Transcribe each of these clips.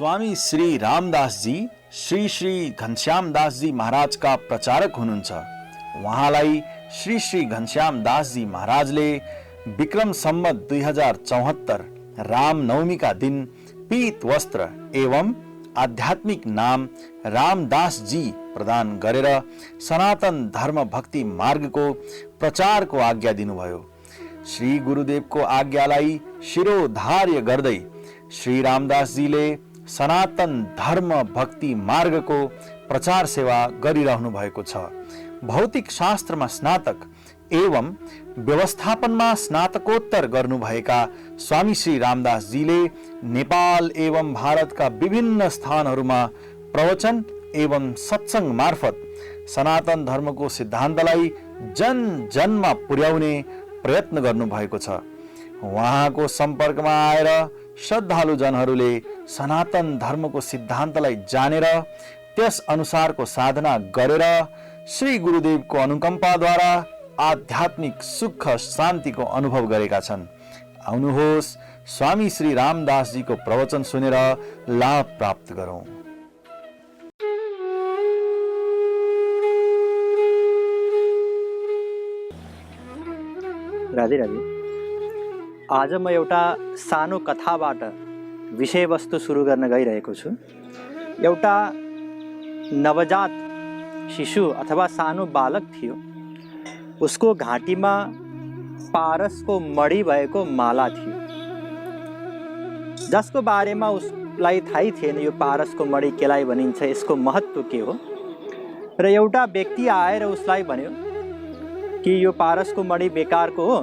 स्वामी श्री रामदास जी श्री श्री घनश्याम दास जी महाराज का प्रचारक हुनुहुन्छ। उहाँलाई श्री श्री घनश्याम दास जी महाराजले विक्रम सम्वत 2074 रामनवमी का दिन पीत वस्त्र एवं आध्यात्मिक नाम रामदास जी प्रदान गरेर सनातन धर्म भक्ति मार्गको प्रचारको आज्ञा दिनुभयो। श्री गुरुदेवको आज्ञालाई शिरोधार्य गर्दै श्री रामदास जीले सनातन धर्म भक्ति मार्गको प्रचार सेवा गरिरहनु भएको छ। भौतिक शास्त्रमा स्नातक एवं व्यवस्थापनमा स्नातकोत्तर गर्नुभएका स्वामी श्री रामदास जीले नेपाल एवं भारतका विभिन्न स्थानहरूमा प्रवचन एवं सत्संग मार्फत सनातन धर्मको सिद्धान्तलाई जन जनमा पुर्याउने प्रयत्न गर्नुभएको छ। उहाँको सम्पर्कमा आएर श्रद्धालु जनहरूले सनातन धर्मको सिद्धान्तलाई जानेर त्यस अनुसारको साधना गरेर श्री गुरुदेवको अनुकम्पाद्वारा आध्यात्मिक सुख शान्तिको अनुभव गरेका छन्। आउनुहोस् स्वामी श्री रामदास जीको प्रवचन सुनेर लाभ प्राप्त गरौं। राधे राधे। आज म एउटा सानो कथाबाट विषयवस्तु सुरु गर्न गइरहेको छु। एउटा नवजात शिशु अथवा सानो बालक थियो। उसको घाँटीमा पारसको मणि भएको माला थियो, जसको बारेमा उसलाई थाहै थिएन यो पारसको मणि केलाई भनिन्छ, यसको महत्त्व के हो। र एउटा व्यक्ति आएर उसलाई भन्यो कि यो पारसको मणि बेकारको हो,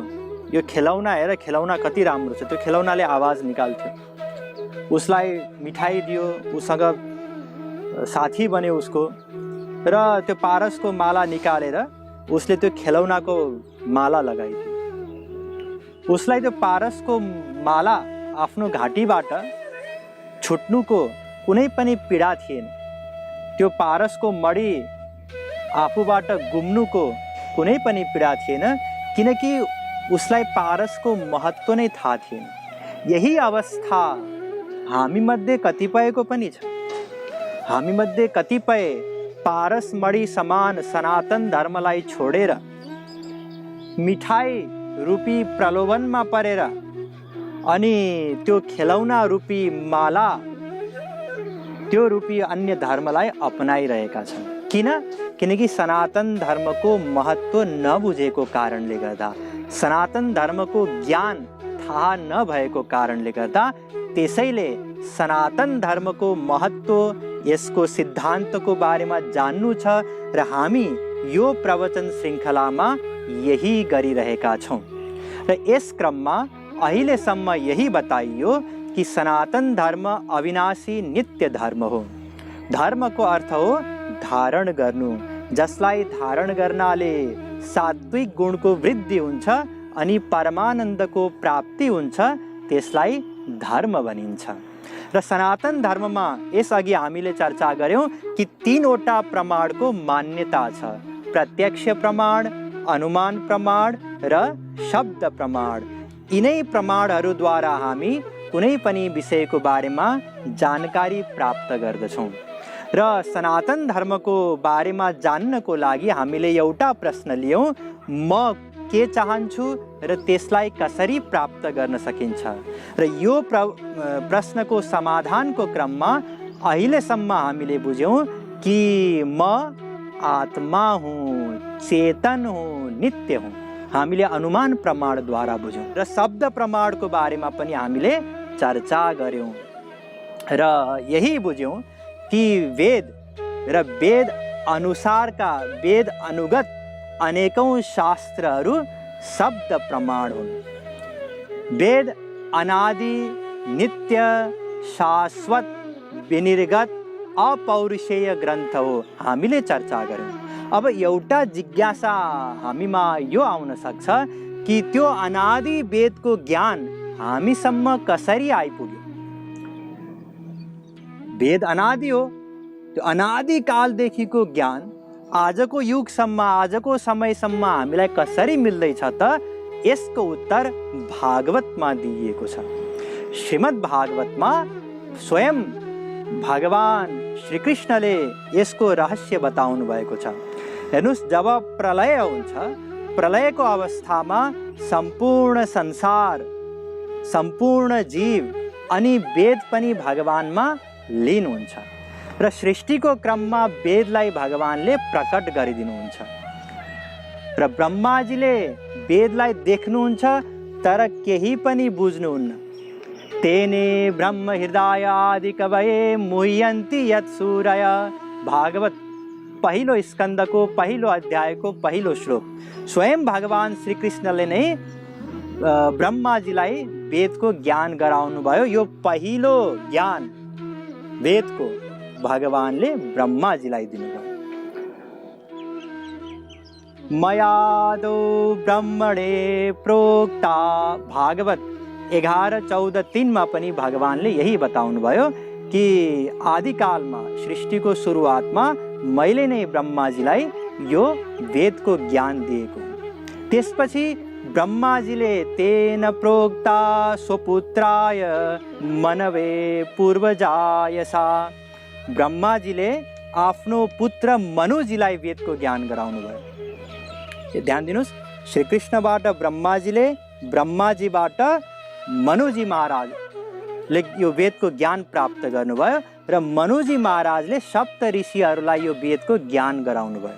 यो खेलौना हेर, खेलौना कति राम्रो छ, त्यो खेलौनाले आवाज निकाल्थ्यो। उसलाई मिठाई दियो, उसँग साथी बन्यो उसको, र त्यो पारसको माला निकालेर उसले त्यो खेलौनाको माला लगाइदियो। उसलाई त्यो पारसको माला आफ्नो घाँटीबाट छुट्नुको कुनै पनि पीडा थिएन। त्यो पारसको मणि आफूबाट गुम्नुको कुनै पनि पीडा थिएन, किनकि उसलाई पारसको महत्त्व नै थाहा थिएन। यही अवस्था हामीमध्ये कतिपयको पनि छ। हामीमध्ये कतिपय पारस मणि समान सनातन धर्मलाई छोडेर मिठाई रूपी प्रलोभनमा परेर अनि त्यो खेलौना रूपी माला, त्यो रूपी अन्य धर्मलाई अपनाइरहेका छन्। किनकि सनातन धर्मको महत्त्व नबुझेको कारणले गर्दा, सनातन धर्मको ज्ञान थाहा नभएको कारणले गर्दा, त्यसैले सनातन धर्मको महत्त्व, यसको सिद्धान्तको बारेमा जान्नु छ र हामी यो प्रवचन श्रृङ्खलामा यही गरिरहेका छौँ। र यस क्रममा अहिलेसम्म यही बताइयो कि सनातन धर्म अविनाशी नित्य धर्म हो। धर्मको अर्थ हो धारण गर्नु, जसलाई धारण गर्नाले सात्विक गुणको वृद्धि हुन्छ अनि परमानन्दको प्राप्ति हुन्छ, त्यसलाई धर्म भनिन्छ। र सनातन धर्ममा यसअघि हामीले चर्चा गऱ्यौँ कि तीनवटा प्रमाणको मान्यता छ: प्रत्यक्ष प्रमाण, अनुमान प्रमाण र शब्द प्रमाण। यिनै प्रमाणहरूद्वारा हामी कुनै पनि विषयको बारेमा जानकारी प्राप्त गर्दछौँ। र सनातन धर्मको बारेमा जान्नको लागि हामीले एउटा प्रश्न लियौँ: म के चाहन्छु र त्यसलाई कसरी प्राप्त गर्न सकिन्छ। र यो प्रश्नको समाधानको क्रममा अहिलेसम्म हामीले बुझ्यौँ कि म आत्मा हुँ, चेतन हुँ, नित्य हुँ। हामीले अनुमान प्रमाणद्वारा बुझ्यौँ र शब्द प्रमाणको बारेमा पनि हामीले चर्चा गऱ्यौँ र यही बुझ्यौँ कि वेद र वेद अनुसारका, वेद अनुगत अनेकौं शास्त्रहरू शब्द प्रमाण हुन्। वेद अनादि, नित्य, शाश्वत, विनिर्गत, अपौरुषेय ग्रन्थ हो, हामीले चर्चा गऱ्यौँ। अब एउटा जिज्ञासा हामीमा यो आउन सक्छ कि त्यो अनादि वेदको ज्ञान हामीसम्म कसरी आइपुग्यो। वेद अनादि हो, त्यो अनादि कालदेखिको ज्ञान आजको युगसम्म, आजको समयसम्म हामीलाई कसरी मिल्दैछ त? यसको उत्तर भागवतमा दिइएको छ। श्रीमद् भागवतमा स्वयं भगवान श्रीकृष्णले यसको रहस्य बताउनु भएको छ। हेर्नुस्, जब प्रलय हुन्छ, प्रलयको अवस्थामा सम्पूर्ण संसार, सम्पूर्ण जीव अनि वेद पनि भगवानमा लीन हुन्छ र सृष्टिको क्रममा वेदलाई भगवानले प्रकट गरिदिनुहुन्छ र ब्रह्माजीले वेदलाई देख्नुहुन्छ तर केही पनि बुझ्नुहुन्न। तेने ब्रह्म हृदय आदि कवये मुह्यन्ति यत् सूरय। भागवत पहिलो स्कन्दको पहिलो अध्यायको पहिलो श्लोक। स्वयं भगवान श्रीकृष्णले नै ब्रह्माजीलाई वेदको ज्ञान गराउनु भयो। यो पहिलो ज्ञान वेदको भगवानले ब्रह्माजीलाई दिनुभयो। मयादो ब्रह्मणे प्रोक्ता, भागवत 11:14-3 मा पनि भगवानले यही बताउनु भयो कि आदिकालमा सृष्टिको सुरुवातमा मैले नै ब्रह्माजीलाई यो वेदको ज्ञान दिएको। त्यसपछि ब्रह्माजीले तेन प्रोक्ता स्वपुत्राय मनवे पूर्वजायसा, ब्रह्माजीले आफ्नो पुत्र मनुजीलाई वेदको ज्ञान गराउनु भयो। ध्यान दिनुस्, श्रीकृष्णबाट ब्रह्माजीले, ब्रह्माजीबाट मनुजी महाराजले यो वेदको ज्ञान प्राप्त गर्नुभयो र मनुजी महाराजले सप्त ऋषिहरूलाई यो वेदको ज्ञान गराउनु भयो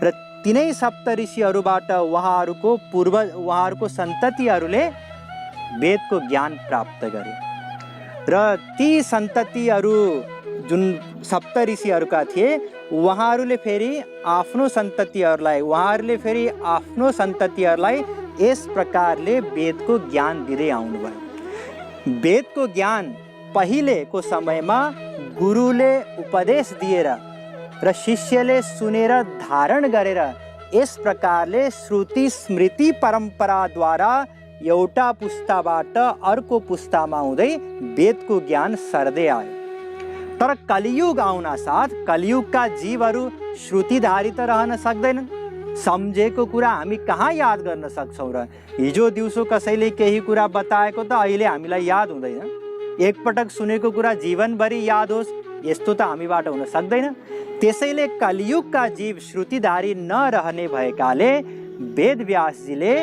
र तिनै सप्त ऋषिहरूबाट उहाँहरूको सन्ततिहरूले वेदको ज्ञान प्राप्त गरे र ती सन्ततिहरू जुन सप्त ऋषिहरूका थिए उहाँहरूले फेरि आफ्नो सन्ततिहरूलाई यस प्रकारले वेदको ज्ञान दिँदै आउनुभयो। वेदको ज्ञान पहिलेको समयमा गुरुले उपदेश दिएर र शिष्यले सुनेर धारण गरेर यस प्रकारले श्रुति स्मृति परम्पराद्वारा एउटा पुस्ताबाट अर्को पुस्तामा हुँदै वेदको ज्ञान सर्दै आयो। तर कलियुग आउन साथ कलियुगका जीवहरू श्रुतिधारी त रहन सक्दैनन्। सम्झेको कुरा हामी कहाँ याद गर्न सक्छौँ र? हिजो दिउँसो कसैले केही कुरा बताएको त अहिले हामीलाई याद हुँदैन। एकपटक सुनेको कुरा जीवनभरि याद होस् यस्तो त हामीबाट हुन सक्दैन। त्यसैले कलियुगका जीव श्रुतिधारी नरहने भएकाले वेदव्यासजीले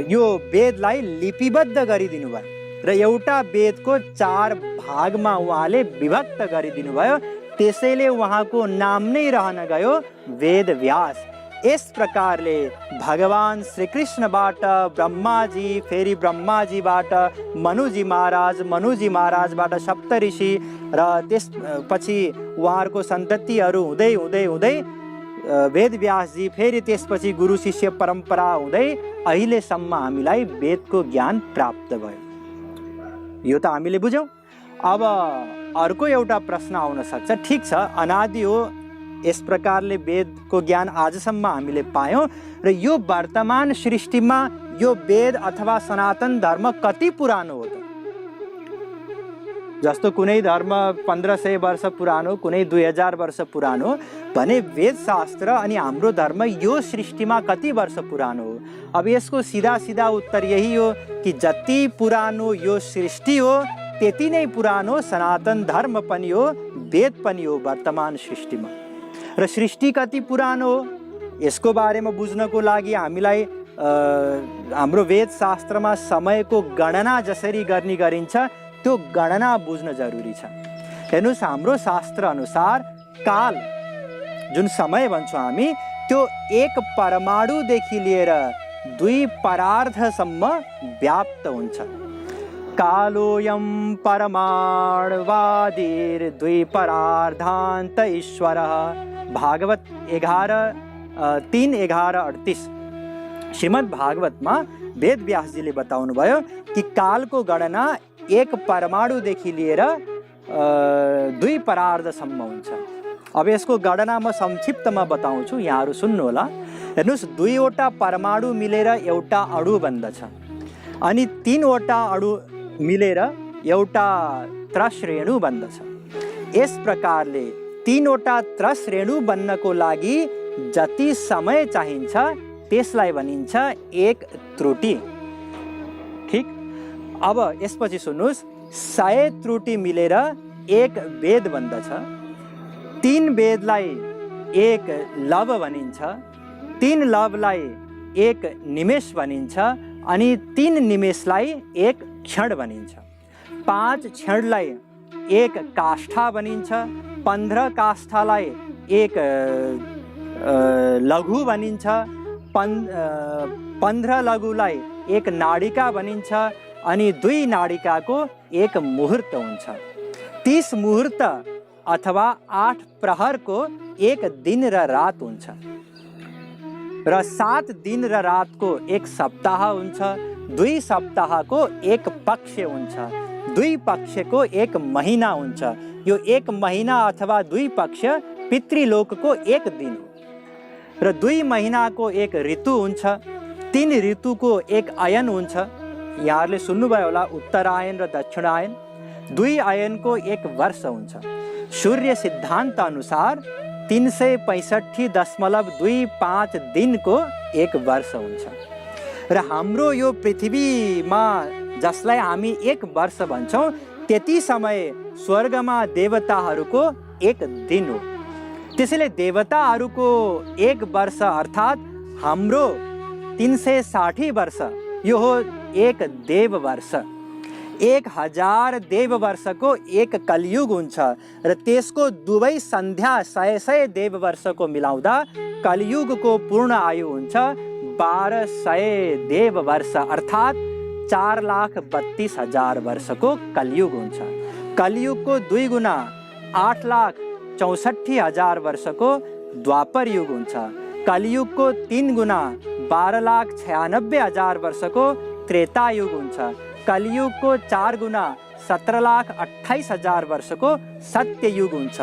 यो वेदलाई लिपिबद्ध गरिदिनु भयो र एउटा वेदको 4 भागमा उहाँले विभक्त गरिदिनु भयो। त्यसैले उहाँको नाम नै रहन गयो वेदव्यास। यस प्रकारले भगवान श्रीकृष्णबाट ब्रह्माजी, फेरि ब्रह्माजीबाट मनुजी महाराजबाट सप्तऋषि र त्यसपछि उहाँहरूको सन्ततिहरू हुँदै हुँदै हुँदै वेदव्यासजी, फेरि त्यसपछि गुरु शिष्य परम्परा हुँदै अहिलेसम्म हामीलाई वेदको ज्ञान प्राप्त भयो। यो त हामीले बुझ्यौँ। अब अर्को एउटा प्रश्न आउन सक्छ, ठिक छ अनादि हो, यस प्रकारले वेदको ज्ञान आजसम्म हामीले पायौँ र यो वर्तमान सृष्टिमा यो वेद अथवा सनातन धर्म कति पुरानो हो त? जस्तो कुनै धर्म 1500 वर्ष पुरानो, कुनै 2000 वर्ष पुरानो भने वेद शास्त्र अनि हाम्रो धर्म यो सृष्टिमा कति वर्ष पुरानो हो? अब यसको सिधा उत्तर यही हो कि जति पुरानो यो सृष्टि हो त्यति नै पुरानो सनातन धर्म पनि हो, वेद पनि हो वर्तमान सृष्टिमा। र सृष्टि कति पुरानो हो यसको बारेमा बुझ्नको लागि हामीलाई हाम्रो वेद शास्त्रमा समयको गणना जसरी गर्ने गरिन्छ त्यो गणना बुझ्न जरुरी छ। हेर्नुस्, हाम्रो शास्त्र अनुसार काल जुन समय भन्छौँ हामी त्यो 1 परमाणुदेखि लिएर 2 परार्धसम्म व्याप्त हुन्छ। कालोऽयं परमाणुवादिर् 2 परार्धान्त ईश्वरः। भागवत 3:11-38 श्रीमद् भागवतमा वेदव्यासजीले बताउनु भयो कि कालको गणना 1 परमाणुदेखि लिएर 2 परार्धसम्म हुन्छ। अब यसको गणना म संक्षिप्तमा बताउँछु, यहाँहरू सुन्नुहोला। हेर्नुहोस्, 2 वटा परमाणु मिलेर एउटा अणु बन्दछ अनि 3 वटा अणु मिलेर एउटा त्रस रेणु बन्दछ। यस प्रकारले 3 वटा त्रस रेणु बन्नको लागि जति समय चाहिन्छ त्यसलाई भनिन्छ 1 त्रुटि। ठिक, अब यसपछि सुन्नुहोस्, 100 त्रुटि मिलेर एक वेद बन्दछ, 3 वेदलाई एक लव भनिन्छ, 3 लवलाई एक निमेष भनिन्छ, अनि 3 निमेषलाई एक क्षण भनिन्छ, 5 क्षणलाई एक काष्ठा भनिन्छ, 15 काष्ठालाई एक लघु भनिन्छ, 15 लघुलाई एक नाडिका भनिन्छ, अनि 2 नाडिकाको एक मुहूर्त हुन्छ। 30 मुहूर्त अथवा 8 प्रहरको एक दिन र रात हुन्छ, र 7 दिन र रातको एक सप्ताह हुन्छ, 2 सप्ताहको एक पक्ष हुन्छ, 2 पक्षको एक महिना हुन्छ। यो एक महिना अथवा 2 पक्ष पितृलोकको एक दिन हो, र 2 महिनाको एक ऋतु हुन्छ, 3 ऋतुको एक अयन हुन्छ। यहाँहरूले सुन्नुभयो होला उत्तरायन र दक्षिणायन, 2 अयनको एक वर्ष हुन्छ। सूर्य सिद्धान्त अनुसार 365.25 दिनको एक वर्ष हुन्छ, र हाम्रो यो पृथ्वीमा जसलाई हामी एक वर्ष भन्छौँ, त्यति समय स्वर्गमा देवताहरूको एक दिन हो। त्यसैले देवताहरूको एक वर्ष अर्थात् हाम्रो 360 वर्ष यो हो एक देव वर्ष। 1000 देव वर्षको एक कलियुग हुन्छ, र त्यसको दुवै सन्ध्या 100 देव वर्षको मिलाउँदा कलियुगको पूर्ण आयु हुन्छ 1200 देव वर्ष अर्थात् 4,32,000 वर्षको कलियुग हुन्छ। कलियुगको 2 गुणा 8,64,000 वर्षको द्वापर युग हुन्छ। कलियुगको 3 गुणा 12,96,000 वर्षको त्रेता युग हुन्छ। कलियुगको 4 गुणा 17,28,000 वर्षको सत्य युग हुन्छ।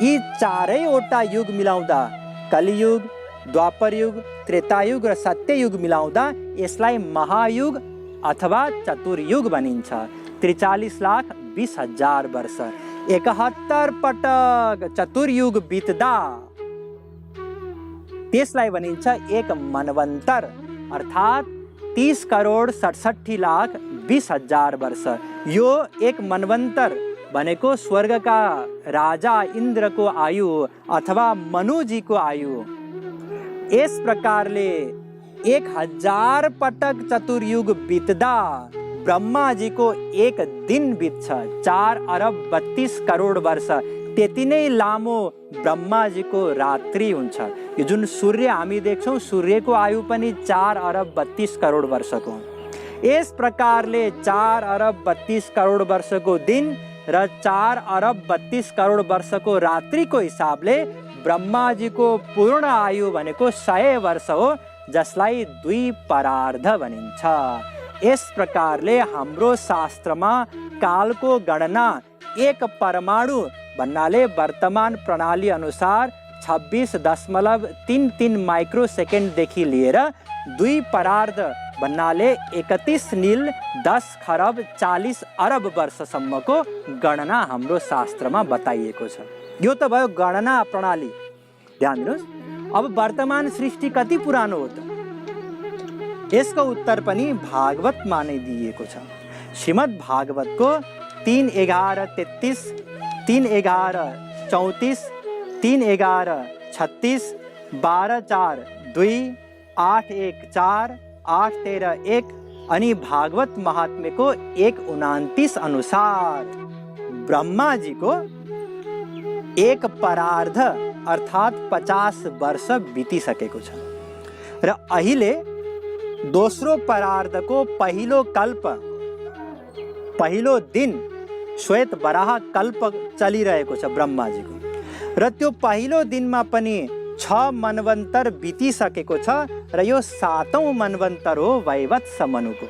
यी चारैवटा युग मिलाउँदा कलियुग, द्वापर युग, त्रेता युग र सत्य युग मिलाउँदा यसलाई महायुग अथवा चतुर्युग भनिन्छ। 43,20,000 वर्ष 71 पटक चतुर्युग बित्दा त्यसलाई भनिन्छ एक मनवन्तर अर्थात् 30,67,20,000 वर्ष। यो एक मनवन्तर भनेको स्वर्गका राजा इन्द्रको आयु अथवा मनुजीको आयु। यस प्रकारले 1000 पटक चतुर्युग बित्दा ब्रह्माजीको एक दिन बित्छ 4,32,00,000 वर्ष। त्यति नै लामो ब्रह्माजीको रात्रि हुन्छ। यो जुन सूर्य हामी देख्छौँ, सूर्यको आयु पनि 4,32,00,000 वर्षको। यस प्रकारले 4,32,00,000 वर्षको दिन र 4,32,00,000 वर्षको रात्रिको हिसाबले ब्रह्माजीको पूर्ण आयु भनेको 100 वर्ष हो, जसलाई 2 परार्ध भनिन्छ। यस प्रकारले हाम्रो शास्त्रमा कालको गणना एक परमाणु भन्नाले वर्तमान प्रणाली अनुसार 26.33 माइक्रोसेकेन्डदेखि लिएर 2 परार्ध भन्नाले 31,10,40,00,000 वर्षसम्मको गणना हाम्रो शास्त्रमा बताइएको छ। यो त भयो गणना प्रणाली। ध्यान दिनुहोस्, अब वर्तमान सृष्टि कति पुरानो हो त? यसको उत्तर पनि भागवतमा नै दिइएको छ। श्रीमद् भागवतको 3:11-33, 3:11-34, 3:11-36, 12:4-2, 8:1-4, 8:13-1 अनि भागवत महात्म्यको 1:29 अनुसार ब्रह्माजीको एक परार्ध अर्थात् 50 वर्ष बितिसकेको छ, र अहिले दोस्रो परार्धको पहिलो कल्प, पहिलो दिन श्वेत वराह कल्प चलिरहेको छ ब्रह्माजीको, र त्यो पहिलो दिनमा पनि 6 मनवन्तर बितिसकेको छ, र यो 7औं मनवन्तर हो वैवत्स मनुको।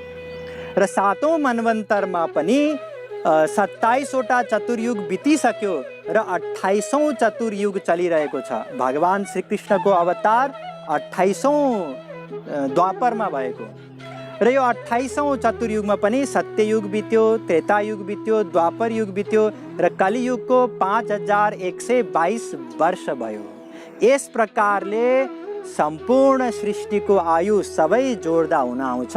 र 7औं मनवन्तरमा पनि 27वटा चतुर्युग बितिसक्यो र 28औं चतुर्युग चलिरहेको छ। भगवान श्रीकृष्णको अवतार 28औं द्वापरमा भएको, र यो 28औं चतुर्युगमा पनि सत्ययुग बित्यो, त्रेतायुग बित्यो, द्वापर युग बित्यो, र कलियुगको 5122 वर्ष भयो। यस प्रकारले सम्पूर्ण सृष्टिको आयु सबै जोड्दा हुन आउँछ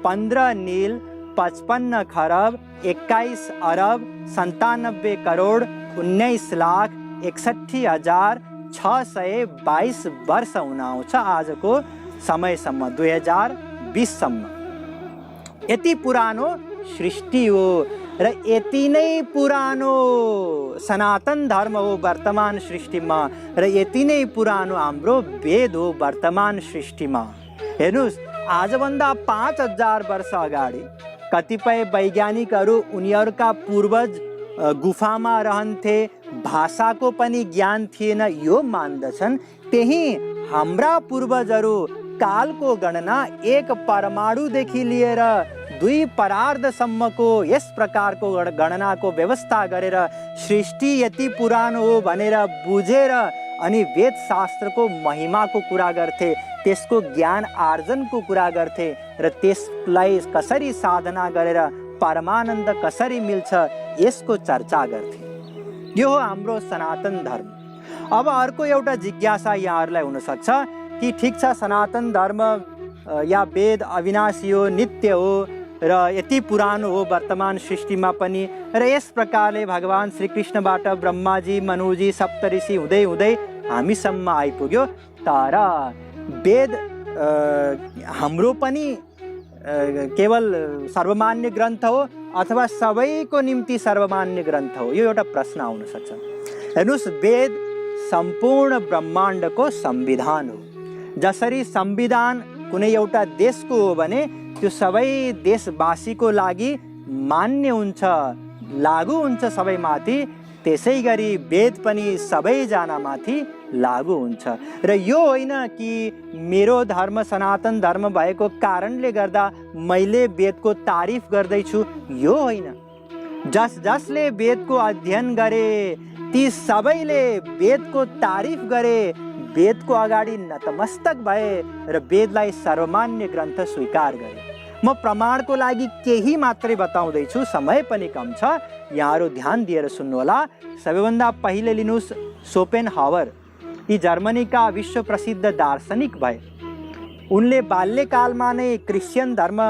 15 नील 55 खरब 21 अरब 97 करोड 19 लाख 61,622 वर्ष हुन आउँछ आजको समयसम्म 2020सम्म। यति पुरानो सृष्टि हो र यति नै पुरानो सनातन धर्म हो वर्तमान सृष्टिमा र यति नै पुरानो हाम्रो वेद हो वर्तमान सृष्टिमा। हेर्नुहोस्, आजभन्दा 5000 वर्ष अगाडि कतिपय वैज्ञानिकहरू उनीहरूका पूर्वज गुफामा रहन्थे, भाषाको पनि ज्ञान थिएन यो मान्दछन्। त्यही हाम्रा पूर्वजहरू कालको गणना 1 परमाणुदेखि लिएर 2 परार्धसम्मको यस प्रकारको गणनाको व्यवस्था गरेर सृष्टि यति पुरानो हो भनेर बुझेर अनि वेद शास्त्रको महिमाको कुरा गर्थे, त्यसको ज्ञान आर्जनको कुरा गर्थे र त्यसलाई कसरी साधना गरेर परमानन्द कसरी मिल्छ यसको चर्चा गर्थे। यो हो हाम्रो सनातन धर्म। अब अर्को एउटा जिज्ञासा यहाँहरूलाई हुनसक्छ कि ठिक छ, सनातन धर्म या वेद अविनाशी हो, नित्य हो र यति पुरानो हो वर्तमान सृष्टिमा पनि र यस प्रकारले भगवान श्रीकृष्णबाट ब्रह्माजी मनुजी सप्तऋषि हुँदै हुँदै हामीसम्म आइपुग्यो। तर वेद हाम्रो पनि केवल सर्वमान्य ग्रन्थ हो अथवा सबैको निम्ति सर्वमान्य ग्रन्थ हो, यो एउटा प्रश्न आउन सक्छ। हेर्नुहोस्, वेद सम्पूर्ण ब्रह्माण्डको संविधान हो। जसरी संविधान कुनै एउटा देशको हो भने त्यो सबै देशवासीको लागि मान्य हुन्छ, लागू हुन्छ सबैमाथि, त्यसै गरी वेद पनि सबैजनामाथि लागू हुन्छ। र यो होइन कि मेरो धर्म सनातन धर्म भएको कारणले गर्दा मैले वेदको तारिफ गर्दैछु, यो होइन। जसले वेदको अध्ययन गरे ती सबैले वेदको तारिफ गरे, वेदको अगाडि नतमस्तक भए र वेदलाई सर्वमान्य ग्रन्थ स्वीकार गरे। म प्रमाणको लागि केही मात्रै बताउँदैछु, समय पनि कम छ, यहाँहरू ध्यान दिएर सुन्नुहोला। सबैभन्दा पहिले लिनुहोस् शोपेनहावर। यी जर्मनीका विश्व प्रसिद्ध दार्शनिक भए। उनले बाल्यकालमा नै क्रिस्चियन धर्म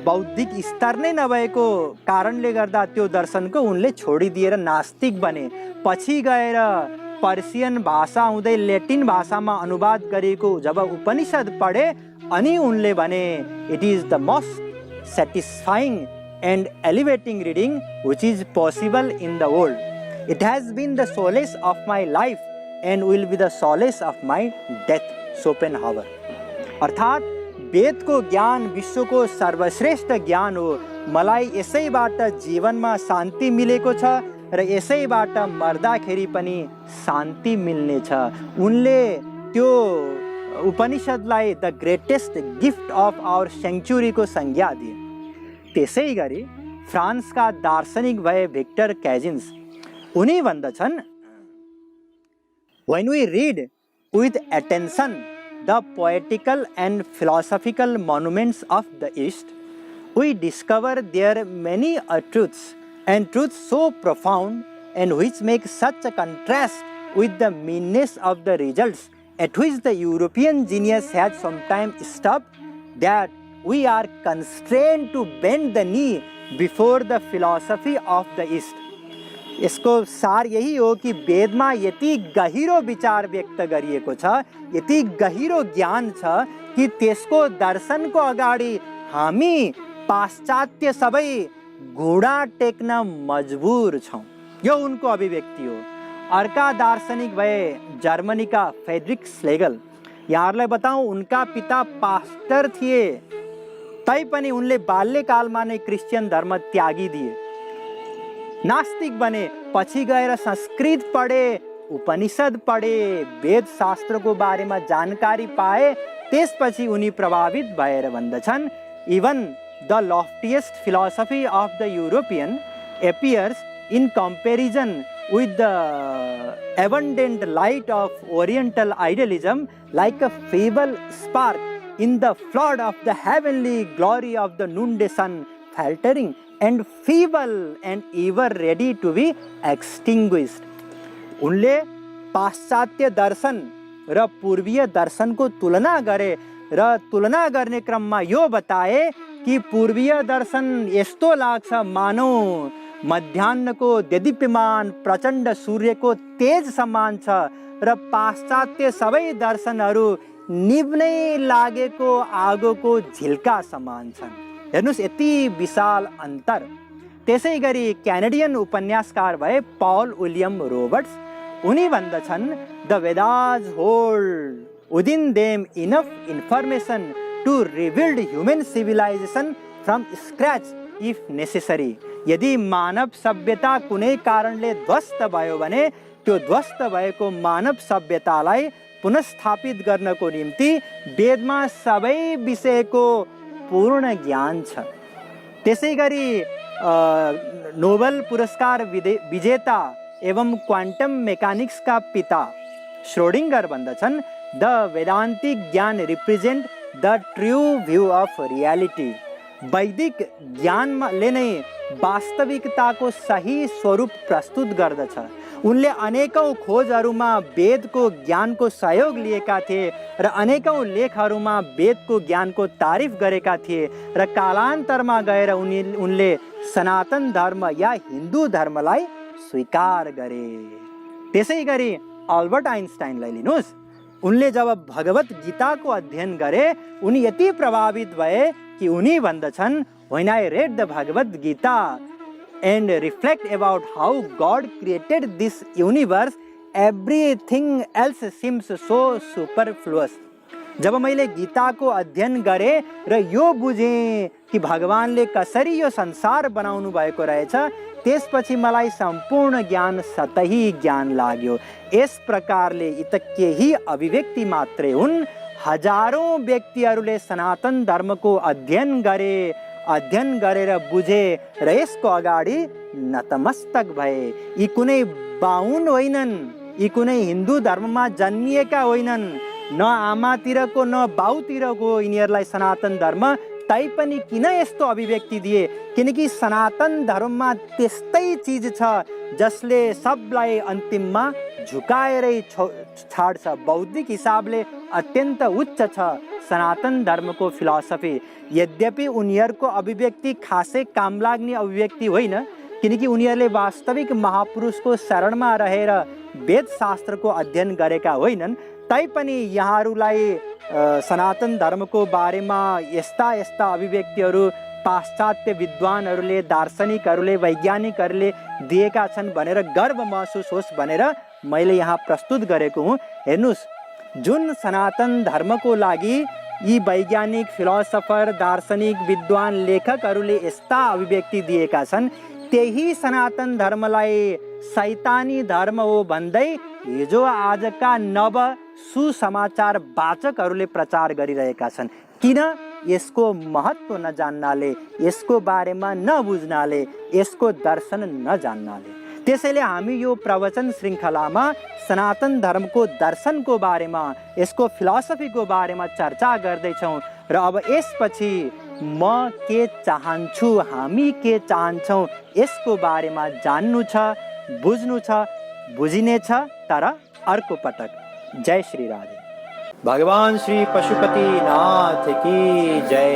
बौद्धिक स्तर नै नभएको कारणले गर्दा त्यो दर्शनको उनले छोडिदिएर नास्तिक बने। पछि गएर पर्सियन भाषा हुँदै ल्याटिन भाषामा अनुवाद गरिएको जब उपनिषद पढे अनि उनले भने it is the most satisfying and elevating reading which is possible in the world. It has been the solace of my life and will be the solace of my death. Schopenhauer. अर्थात् वेदको ज्ञान विश्वको सर्वश्रेष्ठ ज्ञान हो। मलाई यसैबाट जीवनमा शान्ति मिलेको छ र यसैबाट मर्दाखेरि पनि शान्ति मिल्नेछ। उनले त्यो उपनिषदलाई the greatest gift of our सेङ्चुरीको संज्ञा दिए। त्यसै गरी फ्रान्सका दार्शनिक भए भिक्टर क्याजिन्स। उनी भन्दछन्, when we read with attention the poetical and philosophical monuments of the East, we discover there many truths and truths so profound and which make such a contrast with the meanness of the results at which the European genius has sometimes stopped that we are constrained to bend the knee before the philosophy of the East. यसको सार यही हो कि वेदमा यति गहिरो विचार व्यक्त गरिएको छ, यति गहिरो ज्ञान छ कि त्यसको दर्शनको अगाडि हामी पाश्चात्य सबै घुँडा टेक्न मजबुर छौँ। यो उनको अभिव्यक्ति हो। अर्का दार्शनिक भए जर्मनीका फ्रेडरिक श्लेगल। यहाँहरूलाई बताऊँ, उनका पिता पास्टर थिए, तैपनि उनले बाल्यकालमा नै क्रिस्चियन धर्म त्यागिदिए, नास्तिक बने। पछि गएर संस्कृत पढे, उपनिषद पढे, वेद शास्त्रको बारेमा जानकारी पाए। त्यसपछि उनी प्रभावित भएर भन्दछन्, even the loftiest philosophy of the European appears in comparison with the abundant light of Oriental idealism like a feeble spark in the flood of the heavenly glory of the noonday sun, faltering and feeble and ever ready to be extinguished. उनले पाश्चात्य दर्शन र पूर्वीय दर्शनको तुलना गरे र तुलना गर्ने क्रममा यो बताए कि पूर्वीय दर्शन यस्तो लाग्छ मानौ मध्याह्नको देदीप्यमान प्रचण्ड सूर्यको तेज समान छ र पाश्चात्य सबै दर्शनहरू निभ्नै लागेको आगोको झिल्का समान छन्। हेर्नुस् यति विशाल अन्तर। त्यसै गरी क्यानेडियन उपन्यासकार भए पल विलियम रोबर्ट्स, उनी भन्दछन् the Vedas hold within them enough information to rebuild human civilization from scratch if necessary. यदि मानव सभ्यता कुनै कारणले ध्वस्त भयो भने त्यो ध्वस्त भएको मानव सभ्यतालाई पुनस्थापित गर्नको निम्ति वेदमा सबै विषयको पूर्ण ज्ञान छ। त्यसै गरी नोबेल पुरस्कार विजेता एवं क्वान्टम मेकानिक्सका पिता श्रोडिङ्गर भन्दछन् द वेदान्तिक ज्ञान represent the true view of reality. वैदिक ज्ञानले नै वास्तविकताको सही स्वरूप प्रस्तुत गर्दछ। उनले अनेकौं खोजहरूमा वेदको ज्ञानको सहयोग लिएका थिए र अनेकौं लेखहरूमा वेदको ज्ञानको तारिफ गरेका थिए र कालान्तरमा गएर उनले सनातन धर्म या हिन्दू धर्मलाई स्वीकार गरे। त्यसै गरी अल्बर्ट आइन्स्टाइनलाई लिनुहोस्, उनले जब भगवत गीताको अध्ययन गरे उनी यति प्रभावित भए कि उनी भन्दछन् when I read the Bhagavad Gita and reflect about how God created this universe, everything else seems so superfluous. जब मैले गीताको अध्ययन गरे र यो बुझेँ कि भगवानले कसरी यो संसार बनाउनु भएको रहेछ, त्यसपछि मलाई सम्पूर्ण ज्ञान सतही ज्ञान लाग्यो। यस प्रकारले यी त केही अभिव्यक्ति मात्रै हुन्। हजारौं व्यक्तिहरूले सनातन धर्मको अध्ययन गरेर बुझे र यसको अगाडि नतमस्तक भए। यी कुनै बाहुन होइनन्, यी कुनै हिन्दू धर्ममा जन्मिएका होइनन्, न आमातिरको न बाउतिरको यिनीहरूलाई सनातन धर्म। तैपनि किन यस्तो अभिव्यक्ति दिए? किनकि सनातन धर्ममा त्यस्तै चिज छ जसले सबलाई अन्तिममा झुकाएरै छाड्छ। बौद्धिक हिसाबले अत्यन्त उच्च छ सनातन धर्मको फिलोसफी। यद्यपि उनीहरूको अभिव्यक्ति खासै काम लाग्ने अभिव्यक्ति होइन, किनकि उनीहरूले वास्तविक महापुरुषको शरणमा रहेर वेद शास्त्रको अध्ययन गरेका होइनन्। तैपनि यहाँहरूलाई सनातन धर्मको बारेमा यस्ता अभिव्यक्तिहरू पाश्चात्य विद्वानहरूले, दार्शनिकहरूले, वैज्ञानिकहरूले दिएका छन् भनेर गर्व महसुस होस् भनेर मैले यहाँ प्रस्तुत गरेको हुँ। हेर्नुस्, जुन सनातन धर्मको लागि यी वैज्ञानिक, फिलोसफर, दार्शनिक, विद्वान, लेखकहरूले यस्ता अभिव्यक्ति दिएका छन्, त्यही सनातन धर्मलाई शैतानी धर्म हो भन्दै हिजो आजका नव सुसमाचार वाचकहरूले प्रचार गरिरहेका छन्। किन? यसको महत्त्व नजान्नाले, यसको बारेमा नबुझ्नाले, यसको दर्शन नजान्नाले। त्यसैले हामी यो प्रवचन श्रृङ्खलामा सनातन धर्मको दर्शनको बारेमा, यसको फिलोसफीको बारेमा चर्चा गर्दैछौँ र अब यसपछि म के चाहन्छु, हामी के चाहन्छौँ, यसको बारेमा जान्नु छ, बुझ्नु छ, बुझिनेछ, तर अर्को पटक। जय श्री राधे। भगवान श्री पशुपतिनाथ की जय।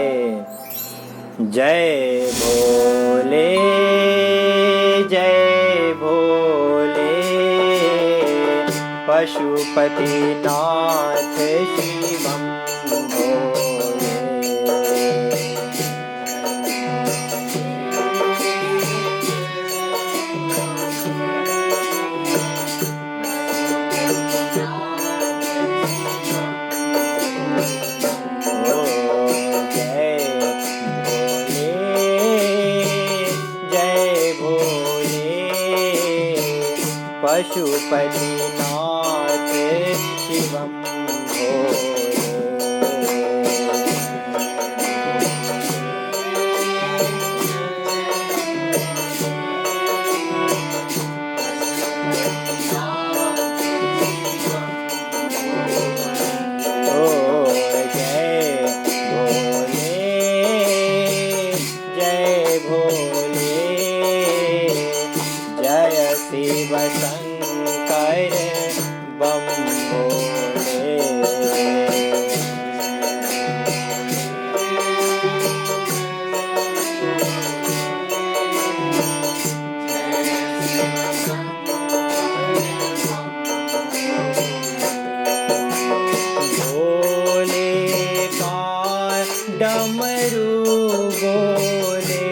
जय भोले, जय भोले, पशुपतिनाथ शिवं भोले। पशुपतिनाथ शिवं शिव शंकर बम भोले। डमरू बोले,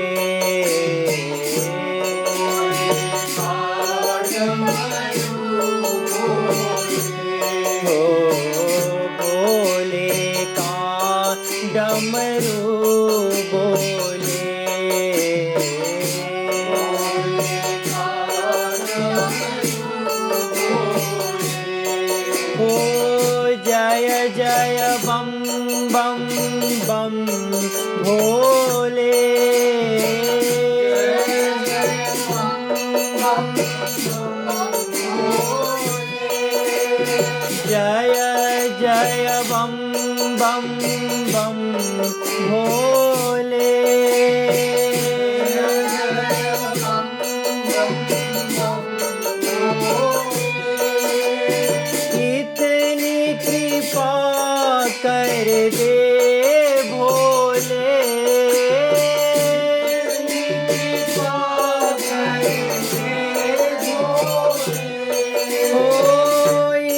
हो बोले का डमरू बोले, हो जय जय बम बम बम भोले, जय जय बम बम बम भोले, इतनी कृपा कर दे भोले, हो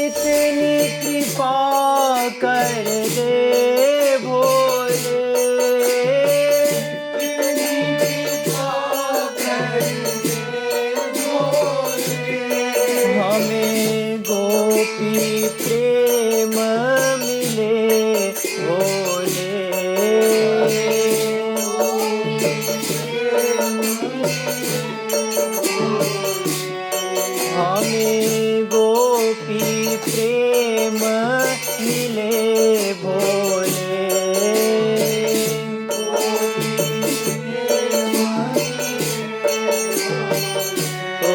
इतनी कृपा कर दे भोले, हमें गोपी प्रेम मिले भोले, हमें गोपी प्रेम मिले भोले, ओ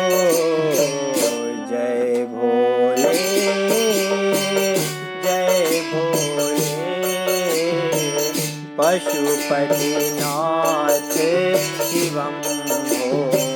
जय भोले, जय भोले, पशुपतिनाथ शिवं भोले।